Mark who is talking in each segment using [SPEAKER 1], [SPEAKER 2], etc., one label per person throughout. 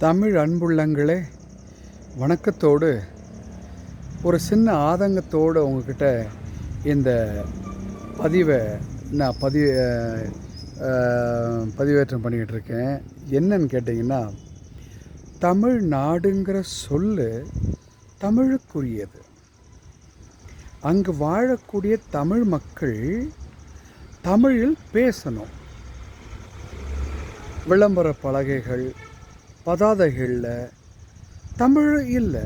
[SPEAKER 1] தமிழ் அன்புள்ளங்களே, வணக்கத்தோடு ஒரு சின்ன ஆதங்கத்தோடு உங்ககிட்ட இந்த பதிவை நான் பதிவேற்றம் பண்ணிக்கிட்டு இருக்கேன். என்னன்னு கேட்டிங்கன்னா, தமிழ்நாடுங்கிற சொல்லு தமிழுக்குரியது. அங்கு வாழக்கூடிய தமிழ் மக்கள் தமிழில் பேசணும். விளம்பர பலகைகள், பதாதைகளில் தமிழ் இல்லை.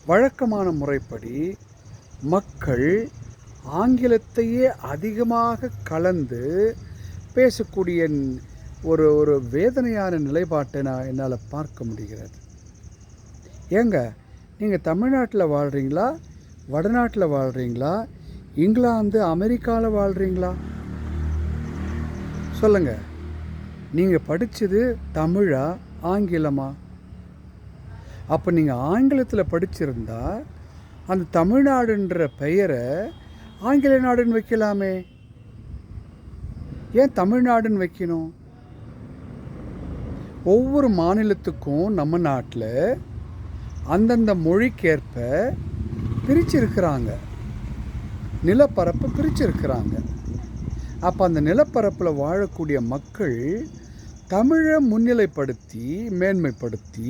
[SPEAKER 1] வழக்கமான முறைப்படி மக்கள் ஆங்கிலத்தையே அதிகமாக கலந்து பேசக்கூடிய ஒரு வேதனையான நிலைப்பாட்டை என்னால் பார்க்க முடிகிறது. ஏங்க, நீங்கள் தமிழ்நாட்டில் வாழ்கிறீங்களா, வடநாட்டில் வாழ்கிறீங்களா, இங்கிலாந்து அமெரிக்காவில் வாழ்கிறீங்களா? சொல்லுங்கள். நீங்கள் படித்தது தமிழா ஆங்கிலமா? அப்போ நீங்கள் ஆங்கிலத்தில் படிச்சிருந்தா அந்த தமிழ்நாடுன்ற பெயரை ஆங்கில நாடுன்னு வைக்கலாமே. ஏன் தமிழ்நாடுன்னு வைக்கணும்? ஒவ்வொரு மாநிலத்துக்கும் நம்ம நாட்டில் அந்தந்த மொழிக்கேற்ப பிரிச்சிருக்கிறாங்க, நிலப்பரப்பு பிரிச்சிருக்கிறாங்க. அப்போ அந்த நிலப்பரப்பில் வாழக்கூடிய மக்கள் தமிழை முன்னிலைப்படுத்தி மேன்மைப்படுத்தி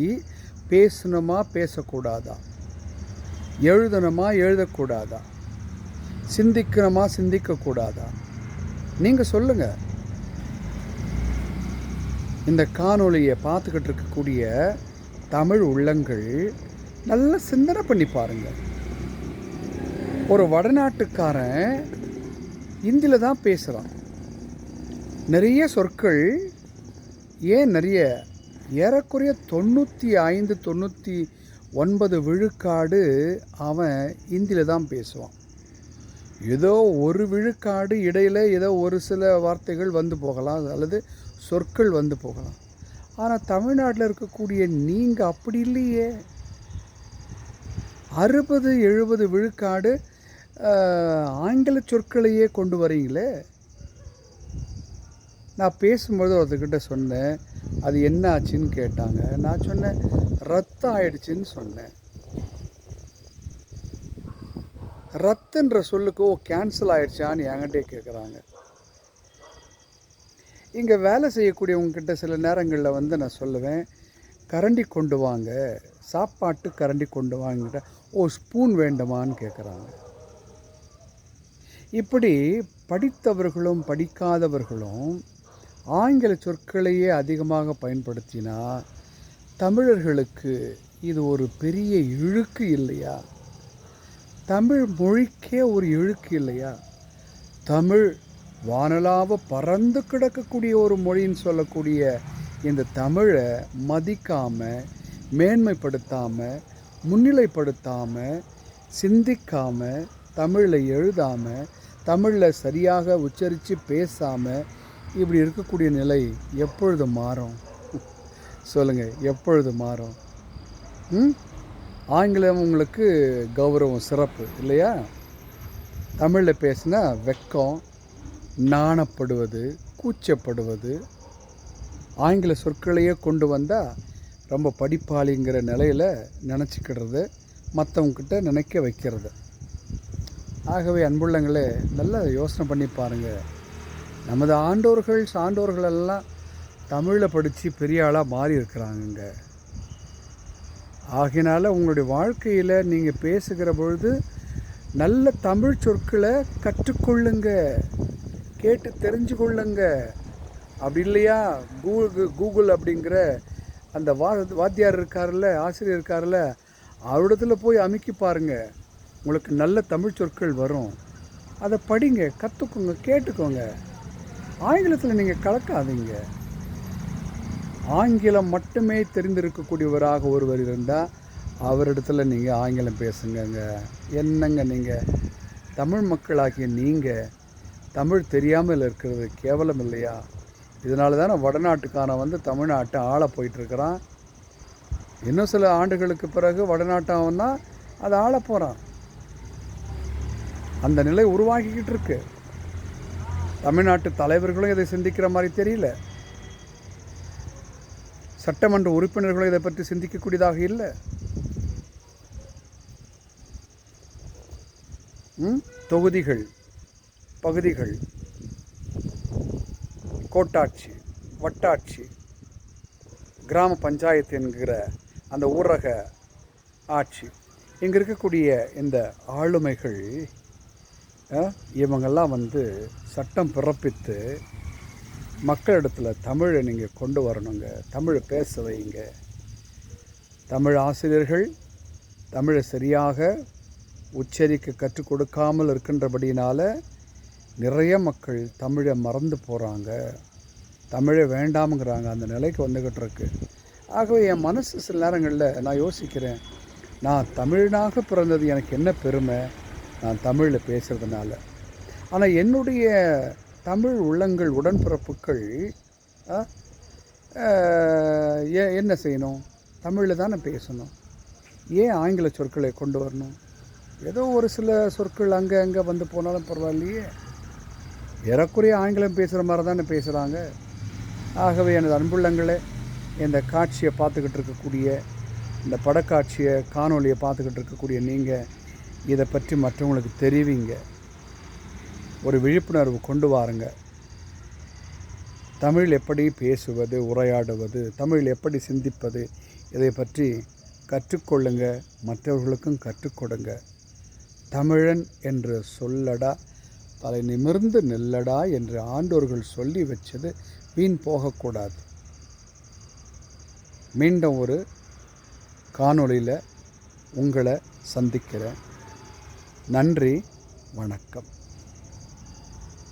[SPEAKER 1] பேசணுமா பேசக்கூடாதா, எழுதணுமா எழுதக்கூடாதா, சிந்திக்கணுமா சிந்திக்கக்கூடாதா? நீங்கள் சொல்லுங்கள். இந்த காணொளியை பார்த்துக்கிட்டு இருக்கக்கூடிய தமிழ் உள்ளங்கள் நல்லா சிந்தனை பண்ணி பாருங்கள். ஒரு வடநாட்டுக்காரன் இந்தியில் தான் பேசுகிறான். நிறைய சொற்கள், ஏறக்குறைய 95-99 விழுக்காடு அவன் இந்தியில் தான் பேசுவான். ஏதோ ஒரு விழுக்காடு இடையில் ஏதோ ஒரு சில வார்த்தைகள் வந்து போகலாம், அல்லது சொற்கள் வந்து போகலாம். ஆனால் தமிழ்நாட்டில் இருக்கக்கூடிய நீங்கள் அப்படி இல்லையே. 60-70 விழுக்காடு ஆங்கில சொற்களையே கொண்டு வரீங்களே. நான் பேசும்போது ஒருத்தர்கிட்ட சொன்னேன், அது என்ன ஆச்சுன்னு கேட்டாங்க. நான் சொன்னேன், ரத்தம் ஆயிடுச்சுன்னு சொன்னேன். ரத்தன்ற சொல்லுக்கு கேன்சல் ஆயிடுச்சான்னு என்கிட்டே கேட்குறாங்க. இங்கே வேலை செய்யக்கூடியவங்கக்கிட்ட சில நேரங்களில் நான் சொல்லுவேன், கரண்டி கொண்டு வாங்க, சாப்பாட்டு கரண்டி கொண்டு வாங்கிட்ட, ஸ்பூன் வேண்டுமான்னு கேட்குறாங்க. இப்படி படித்தவர்களும் படிக்காதவர்களும் ஆங்கில சொற்களையே அதிகமாக பயன்படுத்தினா தமிழர்களுக்கு இது ஒரு பெரிய இழுக்கு இல்லையா? தமிழ் மொழிக்கே ஒரு இழுக்கு இல்லையா? தமிழ் வானலாக பறந்து கிடக்கக்கூடிய ஒரு மொழின்னு சொல்லக்கூடிய இந்த தமிழை மதிக்காமல், மேன்மைப்படுத்தாமல், முன்னிலைப்படுத்தாமல், சிந்திக்காமல், தமிழில் எழுதாமல், தமிழில் சரியாக உச்சரித்து பேசாமல் இப்படி இருக்கக்கூடிய நிலை எப்பொழுது மாறும்? சொல்லுங்கள், எப்பொழுது மாறும்? ஆங்கிலம் உங்களுக்கு கௌரவம், சிறப்பு இல்லையா? தமிழில் பேசினா வெக்கம், நாணப்படுவது, கூச்சப்படுவது, ஆங்கில சொற்களையே கொண்டு வந்தால் ரொம்ப படிப்பாளிங்கிற நிலையில் நினச்சிக்கிடுறது, மற்றவங்கிட்ட நினைக்க வைக்கிறது. ஆகவே அன்புள்ளங்களே, நல்லா யோசனை பண்ணி பாருங்கள். நமது ஆண்டோர்கள் சான்றோர்களெல்லாம் தமிழில் படித்து பெரிய ஆளாக மாறி இருக்கிறாங்க. ஆகையினால உங்களுடைய வாழ்க்கையில் நீங்கள் பேசுகிற பொழுது நல்ல தமிழ் சொற்களை கற்றுக்கொள்ளுங்க, கேட்டு தெரிஞ்சு கொள்ளுங்க. அப்படி இல்லையா, கூகுள் அப்படிங்கிற அந்த வாத்தியார் இருக்கார்ல, ஆசிரியர் இருக்கார்ல, அவரிடத்துல போய் அமுக்கி பாருங்கள், உங்களுக்கு நல்ல தமிழ் சொற்கள் வரும். அதை படிங்க, கற்றுக்கோங்க, கேட்டுக்கோங்க. ஆங்கிலத்தில் நீங்கள் கலக்காதீங்க. ஆங்கிலம் மட்டுமே தெரிந்திருக்கக்கூடியவராக ஒருவர் இருந்தால் அவரிடத்துல நீங்கள் ஆங்கிலம் பேசுங்கங்க. என்னங்க நீங்கள் தமிழ் மக்களாகிய நீங்கள் தமிழ் தெரியாமல் இருக்கிறது கேவலம் இல்லையா? இதனால தானே வடநாட்டுக்காரன் தமிழ்நாட்டை ஆள போயிட்டுருக்கிறான். இன்னும் சில ஆண்டுகளுக்கு பிறகு வடநாட்டான் தான் அதை ஆள போகிறான். அந்த நிலை உருவாக்கிக்கிட்டு இருக்கு. தமிழ்நாட்டு தலைவர்களும் இதை சிந்திக்கிற மாதிரி தெரியல. சட்டமன்ற உறுப்பினர்களும் இதை பற்றி சிந்திக்கக்கூடியதாக இல்லை. தொகுதிகள், பகுதிகள், கோட்டாட்சி, வட்டாட்சி, கிராம பஞ்சாயத்து என்கிற அந்த ஊரக ஆட்சி, இங்கே இருக்கக்கூடிய இந்த ஆளுமைகள் இவங்கெல்லாம் சட்டம் பிறப்பித்து மக்களிடத்தில் தமிழை நீங்கள் கொண்டு வரணுங்க. தமிழை பேச வைங்க. தமிழ் ஆசிரியர்கள் தமிழை சரியாக உச்சரிக்க கற்றுக் கொடுக்காமல் இருக்கின்றபடியினால் நிறைய மக்கள் தமிழை மறந்து போகிறாங்க, தமிழை வேண்டாமுங்கிறாங்க. அந்த நிலைக்கு வந்துக்கிட்டு இருக்கு. ஆகவே என் மனசு சில நேரங்களில் நான் யோசிக்கிறேன், நான் தமிழனாக பிறந்தது எனக்கு என்ன பெருமை, நான் தமிழில் பேசுகிறதுனால. ஆனால் என்னுடைய தமிழ் உள்ளங்கள், உடன்பிறப்புகள் என்ன செய்யணும்? தமிழில் தானே பேசணும். ஏன் ஆங்கில சொற்களை கொண்டு வரணும்? ஏதோ ஒரு சில சொற்கள் அங்கே அங்கே போனாலும் பரவாயில்லையே, ஏறக்குறைய ஆங்கிலம் பேசுகிற மாதிரி தானே பேசுகிறாங்க. ஆகவே எனது அன்புள்ளங்களே, இந்த காட்சியை பார்த்துக்கிட்டு இருக்கக்கூடிய, இந்த படக்காட்சியை, காணொலியை பார்த்துக்கிட்டு இருக்கக்கூடிய நீங்கள் இதை பற்றி மற்றவங்களுக்கு தெரிவிங்க. ஒரு விழிப்புணர்வு கொண்டு வாருங்க. தமிழ் எப்படி பேசுவது, உரையாடுவது, தமிழ் எப்படி சிந்திப்பது, இதை பற்றி கற்றுக்கொள்ளுங்க. மற்றவர்களுக்கும் கற்றுக்கொடுங்க. தமிழன் என்று சொல்லடா, தலை நிமிர்ந்து நில்லடா என்று ஆண்டோர்கள் சொல்லி வச்சது வீண் போகக்கூடாது. மீண்டும் ஒரு காணொளியில் உங்களை சந்திக்கிறேன். நன்றி, வணக்கம்.